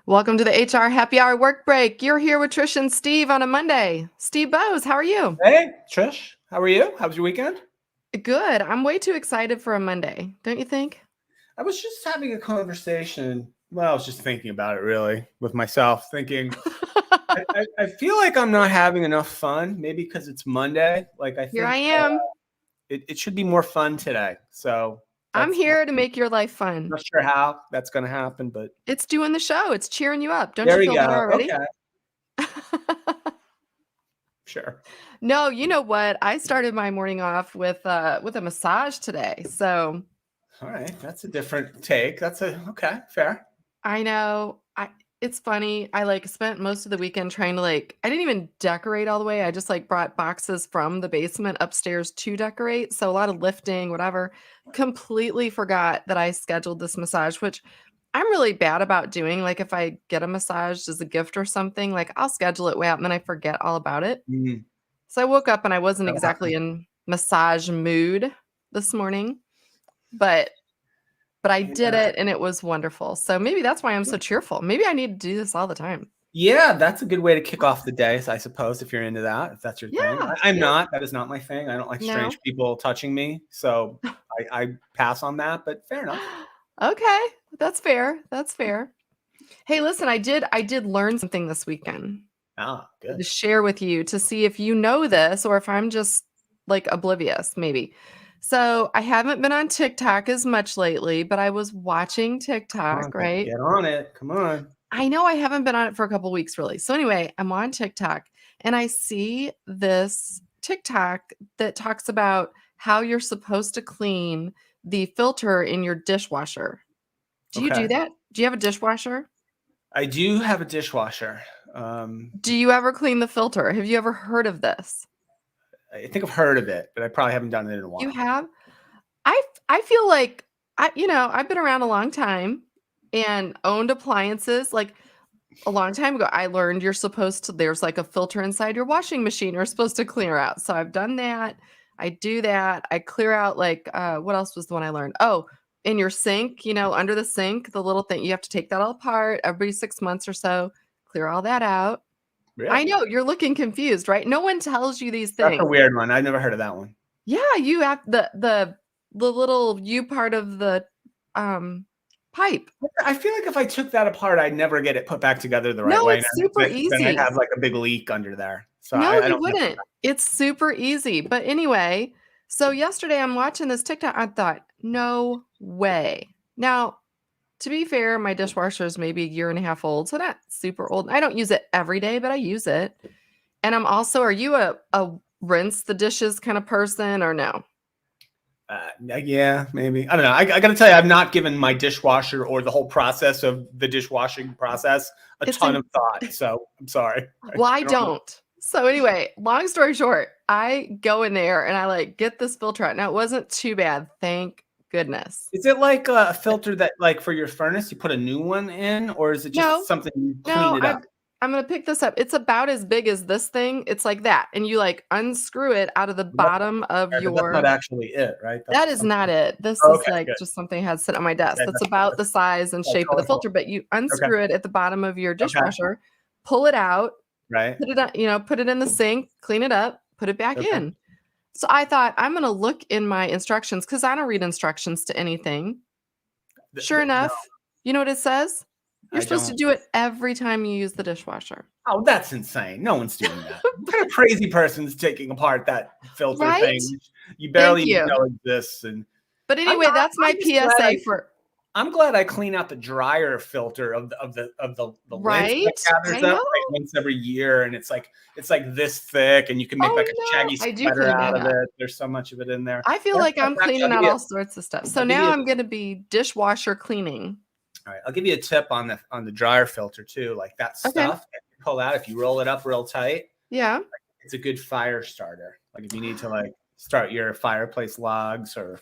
Welcome to the HR Happy Hour Work Break. You're here with Trish and Steve on a Monday. Steve Bose, how are you? Hey, Trish, how are you? How was your weekend? Good. I'm way too excited for a Monday, don't you think? I was just having a conversation. Well, I was just thinking about it really with myself, thinking I feel like I'm not having enough fun, maybe because it's Monday. Like I Here I think am. it should be more fun today. So I'm that's here to make your life fun. not sure how that's going to happen, but It's doing the show. It's cheering you up. Don't there you we feel better go. already? Okay, sure. No, you know what? I started my morning off with a massage today. So All right, that's a different take. Okay, fair. I know. It's funny. I spent most of the weekend trying to I didn't even decorate all the way. I just brought boxes from the basement upstairs to decorate. So a lot of lifting, whatever. Completely forgot that I scheduled this massage, which I'm really bad about doing. Like if I get a massage as a gift or something, I'll schedule it way out and then I forget all about it. Mm, So I woke up and I wasn't that exactly happens. in massage mood this morning, but I did Yeah. it and it was wonderful. So maybe that's why I'm so cheerful. Maybe I need to do this all the time. Yeah, that's a good way to kick off the day, I suppose, if you're into that, if that's your thing. Yeah, I'm yeah. not. That is not my thing. I don't like No. strange people touching me, so I pass on that, but fair enough. Okay, that's fair. That's fair. Hey, listen, I did learn something this weekend Ah, to good. share with you to see if you know this or if I'm just oblivious, maybe. So I haven't been on TikTok as much lately, but I was watching Come on, TikTok, right? get on it. Come on. I know I haven't been on it for a couple weeks really. So anyway, I'm on TikTok and I see this TikTok that talks about how you're supposed to clean the filter in your dishwasher. Do you do Okay. that? Do you have a dishwasher? I do have a dishwasher. Um, Do you ever clean the filter? Have you ever heard of this? I think I've heard of it, but I probably haven't done it in a You while. have? I feel like I've been around a long time and owned appliances. Like a long time ago, I learned there's a filter inside your washing machine you're supposed to clear out. So I've done that. I do that. I clear out what else was the one I learned? Oh, in your sink, under the sink, the little thing, you have to take that all apart every 6 months or so, clear all that out. I Really? know you're looking confused, right? No one tells you these That's a things. weird one. I've never heard of that one. Yeah, you have the little U part of the um pipe. I feel like if I took that apart, I'd never get it put back together the right No, way. it's super Then I'd easy. have like a big leak under there. So No, I you don't know. wouldn't. It's super easy. But anyway, so yesterday I'm watching this TikTok. I thought, no way. Now, to be fair, my dishwasher is maybe a year and a half old, so not super old. I don't use it every day, but I use it. And are you a rinse the dishes kind of person or no? Yeah, maybe. I don't know. I got to tell you, I've not given my dishwasher or the whole process of the dishwashing process a It's ton in of thought. So I'm sorry. Well, I I don't know. don't. So anyway, long story short, I go in there and I get this filter out. Now it wasn't too bad, thank goodness. Is it like a filter that, like, for your furnace, you put a new one in, or is it just No, something you clean no, it up? I'm gonna pick this up. It's about as big as this thing. It's like that, and you unscrew it out of the That's, bottom of but that's not your. actually it, right? That That's is something. not it. This Oh, is okay, good. just something I had sit on my desk. Okay, That's about the size and that's shape of the colorful. filter, but you Okay, unscrew it at the bottom of your okay, dishwasher, pull it out, right. put it on, put it in the sink, clean it up, put it back Okay. in. So I thought I'm going to look in my instructions because I don't read instructions to anything. Sure No, enough, you know what it says? You're I supposed to don't. do it every time you use the dishwasher. Oh, that's insane. No one's doing that. What kind of crazy person's taking apart that filter Right? thing you Thank barely even you. know exists? And But I'm anyway, not. that's my I'm just glad PSA for I'm glad I clean out the dryer filter of the lint that right? gathers I up know. like once every year, and it's like this thick, and you can make like a Oh shaggy no, I do sweater clean out that of up. it. There's so much of it in there. I feel That's, like that's I'm actually, cleaning out all sorts of stuff. So I'll give now you I'm going to be dishwasher cleaning. all right. I'll give you a tip on the dryer filter too. Like that Okay. stuff that you pull out, if you roll it up real tight, Yeah. it's a good fire starter. Like if you need to like start your fireplace logs, or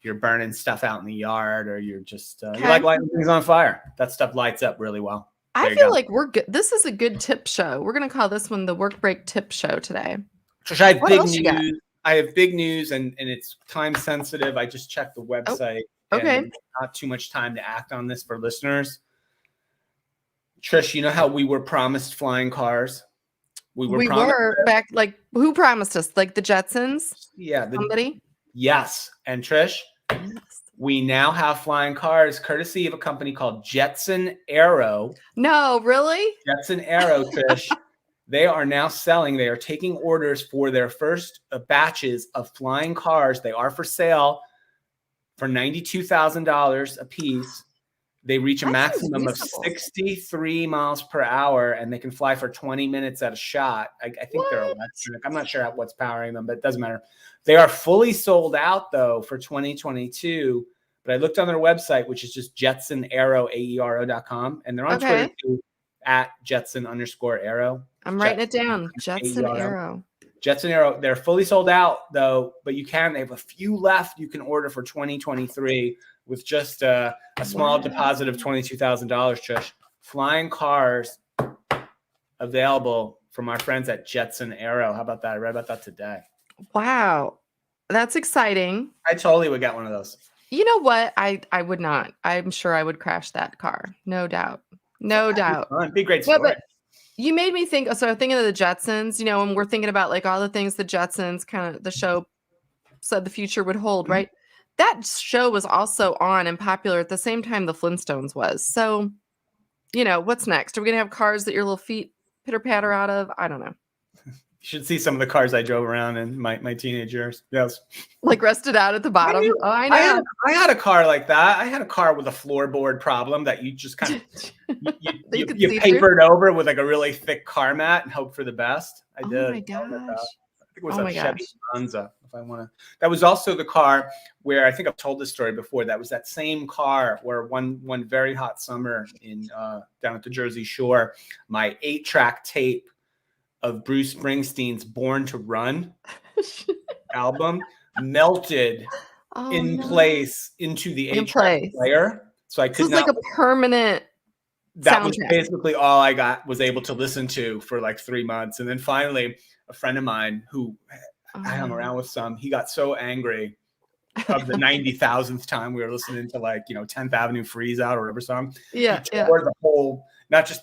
you're burning stuff out in the yard, or you're just you like Okay. lighting things on fire. That stuff lights up really well. I There you feel go. like we're good. This is a good tip show. We're going to call this one the work break tip show today. Trish, I have What big else you got? news. I have big news, and it's time sensitive. I just checked the Oh, website, and okay. there's not too much time to act on this for listeners. Trish, you know how we were promised flying cars? We were We promised. were back, like, who promised us? Like the Jetsons? Yeah. Somebody? Yes. And Trish, Yes. we now have flying cars courtesy of a company called Jetson Aero. No, really? Jetson Aero, Trish. They are now selling. They are taking orders for their first batches of flying cars. They are for sale for $92,000 a piece. They reach a That seems maximum of reasonable. 63 miles per hour, and they can fly for 20 minutes at a shot. I think they're What? electric. I'm not sure what's powering them, but it doesn't matter. They are fully sold out, though, for 2022. But I looked on their website, which is just jetsonaero.com, and they're on Twitter, Okay. too, at Jetson_Aero. I'm writing it down. Jetson Aero. Jetson Aero, they're fully sold out, though, but they have a few left you can order for 2023 with just a small deposit of $22,000, Trish. Flying cars available from our friends at Jetson Aero. How about that? I read about that today. Wow. That's exciting. I totally would get one of those. You know what? I would not. I'm sure I would crash that car. No doubt. No doubt. It'd be a great story. But you made me think. So thinking of the Jetsons, when we're thinking about like all the things the Jetsons kind of the show said the future would hold, right? That show was also on and popular at the same time the Flintstones was. So, what's next? Are we gonna have cars that your little feet pitter patter out of? I don't know. You should see some of the cars I drove around in my teenage years. Yes. Like rested out at the bottom. I know. I had a car like that. I had a car with a floorboard problem that you just kind of you papered over with like a really thick car mat and hope for the best. I did. Oh my gosh. I think it was a Chevy Monza, if I want to. That was also the car where I think I've told this story before. That was that same car where one very hot summer in down at the Jersey Shore, my 8-track tape of Bruce Springsteen's "Born to Run" album melted place into the 8-track player, so I could not. It's like a permanent. That soundtrack. Was basically all I was able to listen to for like 3 months. And then finally, a friend of mine who I hung around with he got so angry of the 90,000th time we were listening to 10th Avenue Freeze Out or whatever song. Yeah. He tore the whole, not just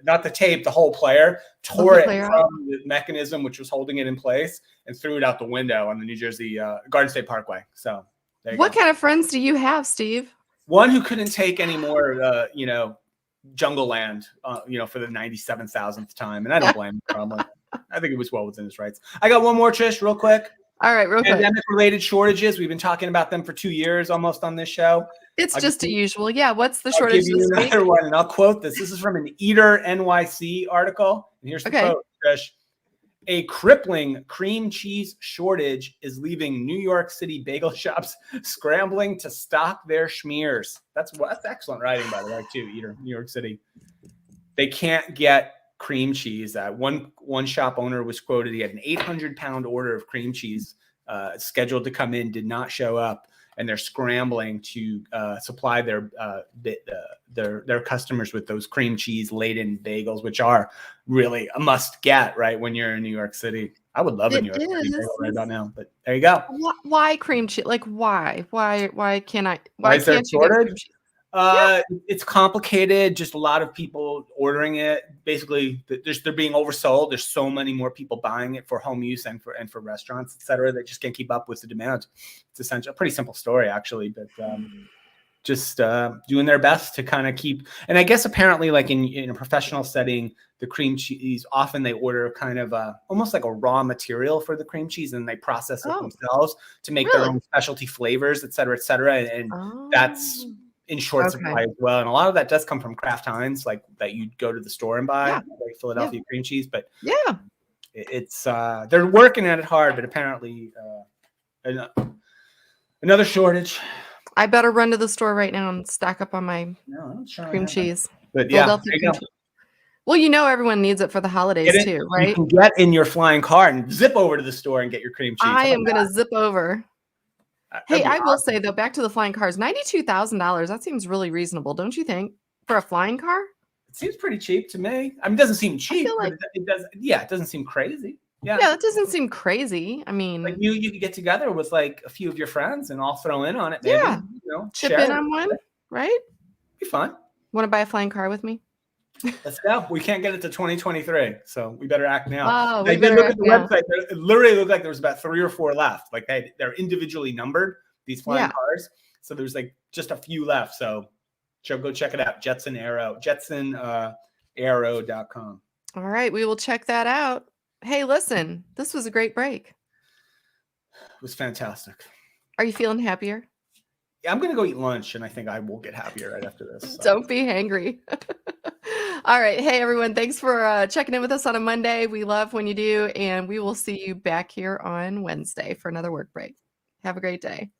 not the tape, the whole player, tore it from the mechanism which was holding it in place and threw it out the window on the New Jersey Garden State Parkway. So there you go. What kind of friends do you have, Steve? One who couldn't take any more, Jungle Land, for the 97,000th time. And I don't blame him, probably. I think it was well within his rights. I got one more, Trish, real quick. All right, real quick. Pandemic-related shortages. We've been talking about them for 2 years almost on this show. It's just the usual. Yeah, what's the shortage this week? I'll give you another one, and I'll quote this. This is from an Eater NYC article. And here's the quote, Trish. A crippling cream cheese shortage is leaving New York City bagel shops scrambling to stock their schmears. That's excellent writing, by the way, too, Eater, New York City. They can't get cream cheese. One shop owner was quoted. He had an 800-pound order of cream cheese scheduled to come in, did not show up, and they're scrambling to supply their customers with those cream cheese laden bagels, which are really a must get, right? When you're in New York City. I would love a New York City bagel right about now, but there you go. Why cream cheese? Like why can't I? Why is there a shortage? It's complicated. Just a lot of people ordering it. Basically, they're being oversold. There's so many more people buying it for home use and for restaurants, et cetera. They just can't keep up with the demand. It's essentially a pretty simple story, actually, but just doing their best to kind of keep. And I guess apparently, like in a professional setting, the cream cheese often they order kind of almost like a raw material for the cream cheese, and they process it themselves to make their own specialty flavors, et cetera, et cetera. And that's in short supply as well. And a lot of that does come from Kraft Heinz, like that you'd go to the store and buy, like Philadelphia cream cheese. But it's they're working at it hard, but apparently another shortage. I better run to the store right now and stack up on my cream cheese. But yeah, well, everyone needs it for the holidays too, right? You can get in your flying car and zip over to the store and get your cream cheese. I am going to zip over. Hey, I will say though, back to the flying cars, $92,000. That seems really reasonable, don't you think? For a flying car? It seems pretty cheap to me. I mean, it doesn't seem cheap, but it does. Yeah, it doesn't seem crazy. Yeah, that doesn't seem crazy. I mean, like you could get together with like a few of your friends and all throw in on it. Maybe, chip in on one, right? Be fun. Want to buy a flying car with me? Let's go. We can't get it to 2023, so we better act now. Oh, I we did better look at act the now. website. It literally looked like there was about 3 or 4 left. Like they're individually numbered, these flying Yeah. cars. So there's like just a few left. So go check it out. JetsonAero.com. All right, we will check that out. Hey, listen, this was a great break. It was fantastic. Are you feeling happier? Yeah, I'm gonna go eat lunch, and I think I will get happier right after this. So. Don't be hangry. All right. Hey, everyone. Thanks for checking in with us on a Monday. We love when you do, and we will see you back here on Wednesday for another work break. Have a great day.